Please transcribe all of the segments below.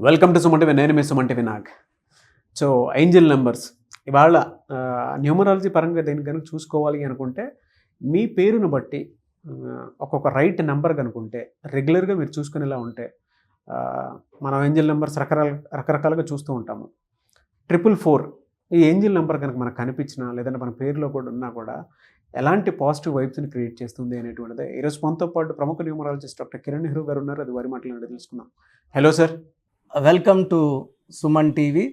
Welcome to Suman TV. నేను మీ Suman TV Nag. So angel numbers ఇవాళ న్యూమరాలజీ పరంగా దీన్ని కనుక చూసుకోవాలి అనుకుంటే మీ పేరును బట్టి ఒక్కొక్క రైట్ నెంబర్ కనుకుంటే రెగ్యులర్గా మీరు చూసుకునేలా ఉంటే మనం ఏంజల్ నెంబర్స్ రకరకాలుగా చూస్తూ ఉంటాము. 444 ఈ ఏంజల్ నెంబర్ కనుక మనకు కనిపించినా లేదంటే మన పేరులో కూడా ఉన్నా కూడా ఎలాంటి పాజిటివ్ వైబ్స్ని క్రియేట్ చేస్తుంది అనేటువంటిది ఈరోజు మనతో పాటు ప్రముఖ న్యూమరాలజిస్ట్ డాక్టర్ కిరణ్ నెహ్రూ గారు ఉన్నారు. అది వారి మాటలు తెలుసుకుందాం. Hello sir, welcome to Suman TV.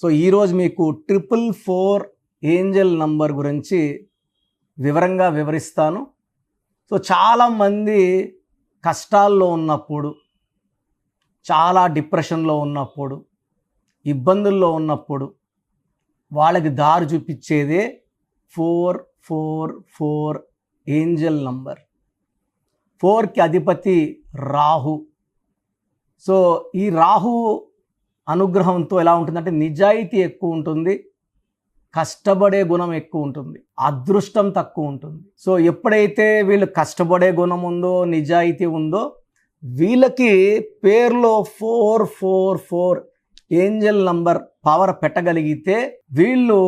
So ఈరోజు మీకు 444 ఏంజల్ నంబర్ గురించి వివరంగా వివరిస్తాను. సో చాలామంది కష్టాల్లో ఉన్నప్పుడు, చాలా డిప్రెషన్లో ఉన్నప్పుడు, ఇబ్బందుల్లో ఉన్నప్పుడు వాళ్ళకి దారి చూపించేదే 444 ఏంజల్ నంబర్. 4కి అధిపతి రాహు. సో ఈ రాహు అనుగ్రహంతో ఎలా ఉంటుందంటే నిజాయితీ ఎక్కువ ఉంటుంది, కష్టపడే గుణం ఎక్కువ ఉంటుంది, అదృష్టం తక్కువ ఉంటుంది. సో ఎప్పుడైతే వీళ్ళు కష్టపడే గుణం ఉందో, నిజాయితీ ఉందో, వీళ్ళకి పేరులో 444 ఏంజల్ నంబర్ పవర్ పెట్టగలిగితే వీళ్ళు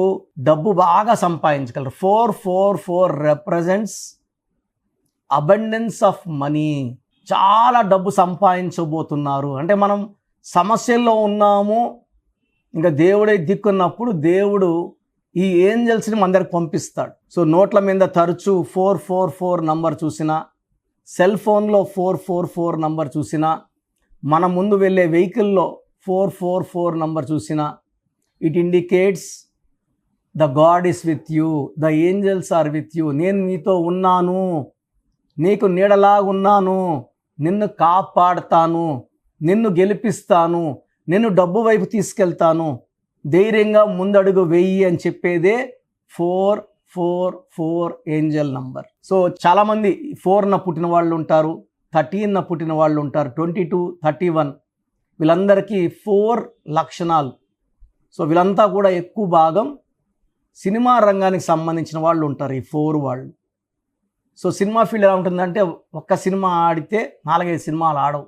డబ్బు బాగా సంపాదించగలరు. 444 రిప్రజెంట్స్ అబండెన్స్ ఆఫ్ మనీ. చాలా డబ్బు సంపాదించబోతున్నారు అంటే మనం సమస్యల్లో ఉన్నాము, ఇంకా దేవుడే దిక్కున్నప్పుడు దేవుడు ఈ ఏంజల్స్ని మన దగ్గరికి పంపిస్తాడు. సో నోట్ల మీద తరచూ 444 నంబర్ చూసినా, సెల్ ఫోన్లో 444 నంబర్ చూసినా, మన ముందు వెళ్ళే వెహికల్లో 444 నంబర్ చూసినా, it indicates the God is with you, the angels are with you. నేను నీతో ఉన్నాను, నీకు నీడలాగున్నాను, నిన్ను కాపాడుతాను, నిన్ను గెలిపిస్తాను, నిన్ను డబ్బు వైపు తీసుకెళ్తాను, ధైర్యంగా ముందడుగు వెయ్యి అని చెప్పేదే 444 ఏంజల్ నంబర్. సో చాలామంది 4న పుట్టిన వాళ్ళు ఉంటారు, 13న పుట్టిన వాళ్ళు ఉంటారు, 22, 31. వీళ్ళందరికీ 4 లక్షణాలు. సో వీళ్ళంతా కూడా ఎక్కువ భాగం సినిమా రంగానికి సంబంధించిన వాళ్ళు ఉంటారు, ఈ 4 వాళ్ళు. సో సినిమా ఫీల్డ్ ఎలా ఉంటుందంటే ఒక్క సినిమా ఆడితే 4-5 సినిమాలు ఆడవు.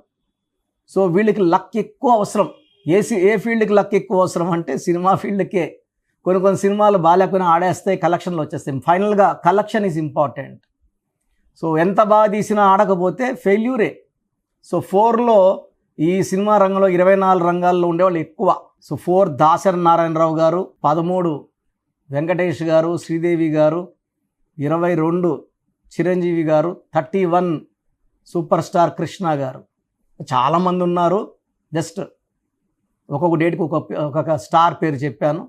సో వీళ్ళకి లక్ ఎక్కువ అవసరం. ఏ ఫీల్డ్కి లక్ ఎక్కువ అవసరం అంటే సినిమా ఫీల్డ్కే. కొన్ని సినిమాలు బాగాలేకపోయినా ఆడేస్తాయి, కలెక్షన్లు వచ్చేస్తాయి. ఫైనల్గా కలెక్షన్ ఈజ్ ఇంపార్టెంట్. సో ఎంత బాగా తీసినా ఆడకపోతే ఫెయిల్యూరే. సో 4లో ఈ సినిమా రంగంలో 24 రంగాల్లో ఉండేవాళ్ళు ఎక్కువ. సో 4 దాసరి నారాయణరావు గారు, 13 వెంకటేష్ గారు, శ్రీదేవి గారు, 22 చిరంజీవి గారు, 31 సూపర్ స్టార్ కృష్ణ గారు. చాలామంది ఉన్నారు. జస్ట్ ఒక్కొక్క డేట్కి ఒక్కొక్క స్టార్ పేరు చెప్పాను.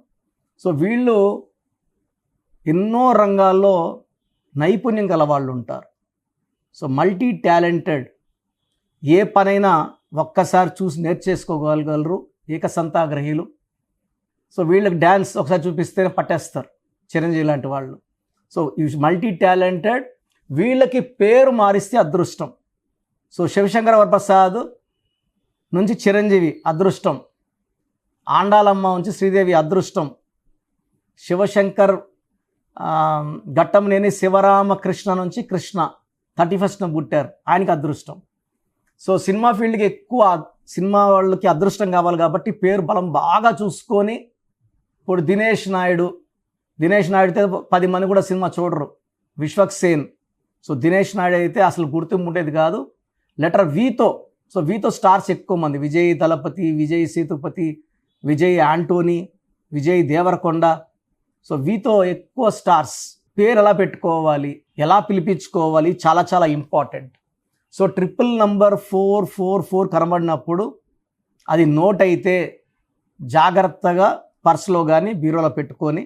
సో వీళ్ళు ఎన్నో రంగాల్లో నైపుణ్యం గల వాళ్ళు ఉంటారు. So multi talented. ఏ పనైనా ఒక్కసారి చూసి నేర్చేసుకోగలగలరు, ఏకసంతాగ్రహీలు. సో వీళ్ళకి డ్యాన్స్ ఒకసారి చూపిస్తేనే పట్టేస్తారు, చిరంజీవి లాంటి వాళ్ళు. సో ఈ మల్టీ టాలెంటెడ్. వీళ్ళకి పేరు మారిస్తే అదృష్టం. సో శివశంకర వరప్రసాద్ నుంచి చిరంజీవి అదృష్టం, ఆండాలమ్మ నుంచి శ్రీదేవి అదృష్టం, శివశంకర్ ఘట్టంనేని శివరామకృష్ణ నుంచి కృష్ణ 31న పుట్టారు, ఆయనకి అదృష్టం. సో సినిమా ఫీల్డ్కి ఎక్కువ సినిమా వాళ్ళకి అదృష్టం కావాలి కాబట్టి పేరు బలం బాగా చూసుకొని, ఇప్పుడు దినేష్ నాయుడుతో 10 మంది కూడా సినిమా చూడరు. విశ్వక్ సేన్. సో దినేష్ నాయుడు అయితే అసలు గుర్తింపు ఉండేది కాదు. లెటర్ వీతో. సో వీతో స్టార్స్ ఎక్కువ మంది. విజయ్ దళపతి, విజయ్ సేతుపతి, విజయ్ ఆంటోనీ, విజయ్ దేవరకొండ. సో వీతో ఎక్కువ స్టార్స్. పేరు ఎలా పెట్టుకోవాలి, ఎలా పిలిపించుకోవాలి, చాలా చాలా ఇంపార్టెంట్. సో 444 కనబడినప్పుడు అది నోట్ అయితే జాగ్రత్తగా పర్సులో కానీ బీరోలో పెట్టుకొని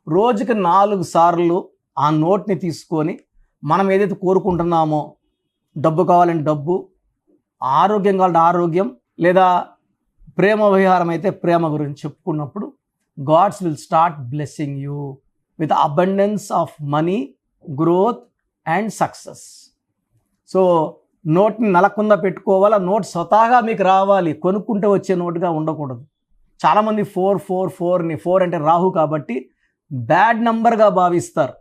రోజుకి 4 సార్లు ఆ నోట్ని తీసుకొని మనం ఏదైతే కోరుకుంటున్నామో, డబ్బు కావాలంటే డబ్బు, ఆరోగ్యం కావాలంటే ఆరోగ్యం, లేదా ప్రేమ విహారం అయితే ప్రేమ గురించి చెప్పుకున్నప్పుడు gods will start blessing you with abundance of money, growth and success. So నోట్ని నలకుండా పెట్టుకోవాలి. ఆ నోట్ స్వతహాగా మీకు రావాలి, కొనుక్కుంటే వచ్చే నోటుగా ఉండకూడదు. చాలామంది 444ని 4 అంటే రాహు కాబట్టి బ్యాడ్ నంబర్గా భావిస్తారు.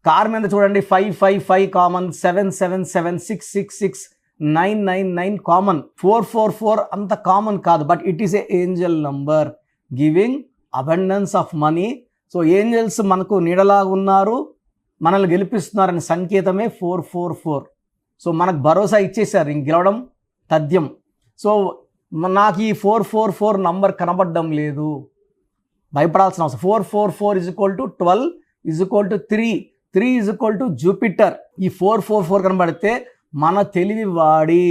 కార్ మీద చూడండి 555 కామన్, 777 666 999 కామన్. 444 అంత కామన్ కాదు, but it is a Angel number giving abundance of money. So angels మనకు నీడలాగా ఉన్నారు, మనల్ని గెలిపిస్తున్నారని సంకేతమే 444. సో మనకు భరోసా ఇచ్చేశారు, ఇంక గెలవడం తథ్యం. సో నాకు ఈ 444 నంబర్ కనబడడం లేదు, భయపడాల్సిన అవసరం. 444 12 3. 3 జూపిటర్. ఈ 444 కనబడితే మన తెలివి వాడి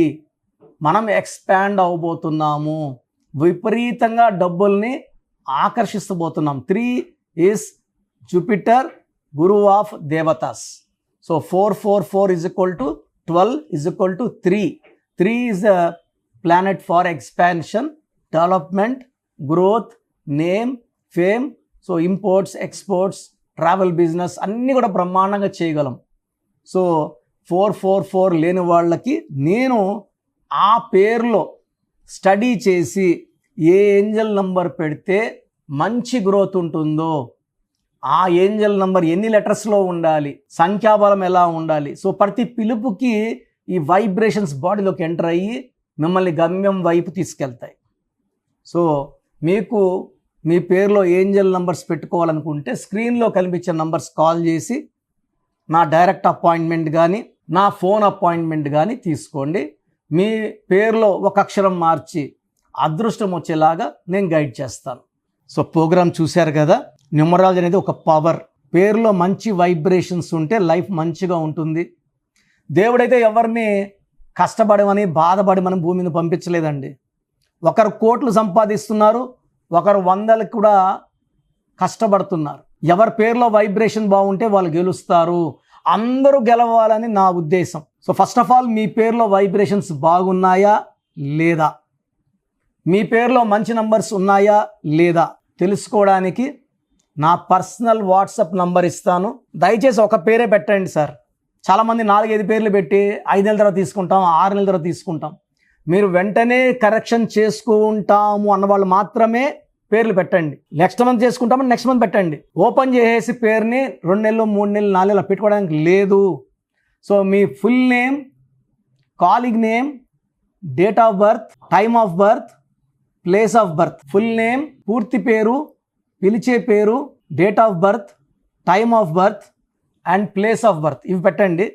మనం ఎక్స్పాండ్ అవబోతున్నాము, విపరీతంగా డబ్బుల్ని ఆకర్షిస్తబోతున్నాం. 3 ఈజ్ జూపిటర్, గురువు ఆఫ్ దేవతాస్. So 444 12 3. 3 is the planet for expansion, development, growth, name, fame. So imports, exports, travel, business అన్నీ కూడా బ్రహ్మాండంగా చేయగలం. సో 444 లేని వాళ్ళకి నేను ఆ పేరులో స్టడీ చేసి ఏ ఏంజల్ నంబర్ పెడితే మంచి గ్రోత్ ఉంటుందో, ఆ ఏంజల్ నంబర్ ఎన్ని లెటర్స్లో ఉండాలి, సంఖ్యాబలం ఎలా ఉండాలి. సో ప్రతి పిలుపుకి ఈ వైబ్రేషన్స్ బాడీలోకి ఎంటర్ అయ్యి మిమ్మల్ని గమ్యం వైపు తీసుకెళ్తాయి. సో మీకు మీ పేరులో ఏంజల్ నంబర్స్ పెట్టుకోవాలనుకుంటే స్క్రీన్లో కనిపించే నంబర్స్ కాల్ చేసి నా డైరెక్ట్ అపాయింట్మెంట్ కానీ నా ఫోన్ అపాయింట్మెంట్ కానీ తీసుకోండి. మీ పేరులో ఒక అక్షరం మార్చి అదృష్టం వచ్చేలాగా నేను గైడ్ చేస్తాను. సో ప్రోగ్రామ్ చూశారు కదా, న్యూమరాలజీ అనేది ఒక పవర్. పేరులో మంచి వైబ్రేషన్స్ ఉంటే లైఫ్ మంచిగా ఉంటుంది. దేవుడైతే ఎవరిని కష్టపడమని బాధపడమని భూమి మీద పంపించలేదండి. ఒకరు కోట్లు సంపాదిస్తున్నారు, ఒకరు 100లకు కూడా కష్టపడుతున్నారు. ఎవరి పేరులో వైబ్రేషన్ బాగుంటే వాళ్ళు గెలుస్తారు. అందరూ గెలవాలని నా ఉద్దేశం. సో ఫస్ట్ ఆఫ్ ఆల్ మీ పేరులో వైబ్రేషన్స్ బాగున్నాయా లేదా, మీ పేరులో మంచి నంబర్స్ ఉన్నాయా లేదా తెలుసుకోవడానికి నా పర్సనల్ వాట్సాప్ నంబర్ ఇస్తాను. దయచేసి ఒక పేరే పెట్టండి సార్. చాలామంది 4-5 పేర్లు పెట్టి 5 నెలల తర్వాత తీసుకుంటాం, 6 నెలల తర్వాత తీసుకుంటాం. మీరు వెంటనే కరెక్షన్ చేసుకుంటాము అన్నవాళ్ళు మాత్రమే పేర్లు పెట్టండి. నెక్స్ట్ మంత్ చేసుకుంటామని నెక్స్ట్ మంత్ పెట్టండి. ఓపెన్ చేసేసి పేరుని 2 నెలలు 3 నెలలు 4 నెలలు పెట్టుకోవడానికి లేదు. సో మీ full name, calling name, date of birth, time of birth, place of birth, full name, పూర్తి పేరు, పిలిచే పేరు, date of birth, time of birth and place of birth ఇవి పెట్టండి.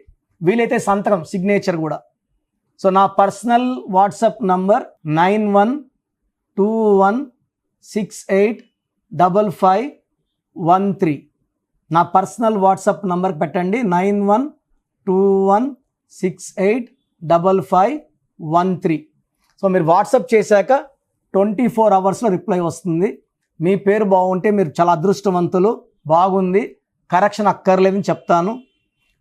వీలైతే సంతకం, సిగ్నేచర్ కూడా. సో నా పర్సనల్ వాట్సాప్ నంబర్ 9121685513. నా పర్సనల్ వాట్సాప్ నంబర్కి పెట్టండి 9121685513. సో మీరు వాట్సాప్ చేశాక 24 అవర్స్లో రిప్లై వస్తుంది. మీ పేరు బాగుంటే మీరు చాలా అదృష్టవంతులు, బాగుంది, కరెక్షన్ అక్కర్లేదని చెప్తాను.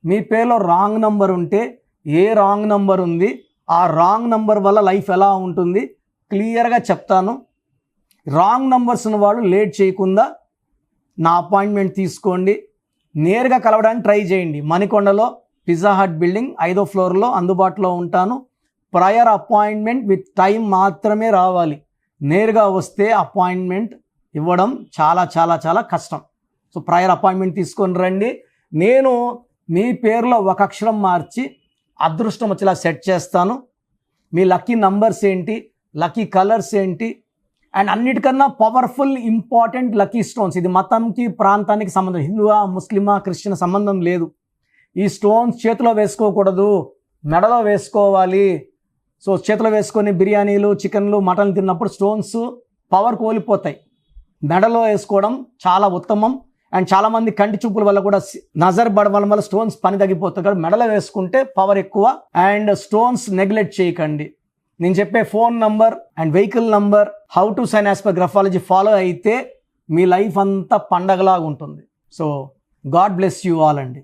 మీ పేరులో రాంగ్ నంబర్ ఉంటే ఏ రాంగ్ నంబర్ ఉంది, ఆ రాంగ్ నంబర్ వల్ల లైఫ్ ఎలా ఉంటుంది క్లియర్గా చెప్తాను. రాంగ్ నంబర్స్ ఉన్న వాళ్ళు లేట్ చేయకుండా నా అపాయింట్మెంట్ తీసుకోండి. నేరుగా కలవడానికి ట్రై చేయండి. మణికొండలో పిజ్జా హట్ బిల్డింగ్ 5వ ఫ్లోర్లో అందుబాటులో ఉంటాను. ప్రయర్ అపాయింట్మెంట్ విత్ టైం మాత్రమే రావాలి. నేరుగా వస్తే అపాయింట్మెంట్ ఇవ్వడం చాలా చాలా చాలా కష్టం. సో ప్రయర్ అపాయింట్మెంట్ తీసుకొని రండి. నేను మీ పేరులో ఒక అక్షరం మార్చి అదృష్టం వచ్చేలా సెట్ చేస్తాను. మీ లక్కీ నంబర్స్ ఏంటి, లక్కీ కలర్స్ ఏంటి, అండ్ అన్నిటికన్నా పవర్ఫుల్ ఇంపార్టెంట్ లక్కీ స్టోన్స్. ఇది మతంకి ప్రాంతానికి సంబంధం, హిందువా ముస్లిమా క్రిస్టియన్ సంబంధం లేదు. ఈ స్టోన్స్ చేతిలో వేసుకోకూడదు, మెడలో వేసుకోవాలి. సో చేతిలో వేసుకొని బిర్యానీలు, చికెన్లు, మటన్లు తిన్నప్పుడు స్టోన్స్ పవర్ కోల్పోతాయి. మెడలో వేసుకోవడం చాలా ఉత్తమం. అండ్ చాలామంది కంటి చూపుల వల్ల కూడా నజర్ పడడం వల్ల స్టోన్స్ పని తగ్గిపోతుంది. కాబట్టి మెడలో వేసుకుంటే పవర్ ఎక్కువ. అండ్ స్టోన్స్ నెగ్లెక్ట్ చేయకండి. నేను చెప్పే phone number and vehicle number, how to sign as per graphology follow అయితే మీ లైఫ్ అంతా పండగలాగా ఉంటుంది. So God bless you all అండి.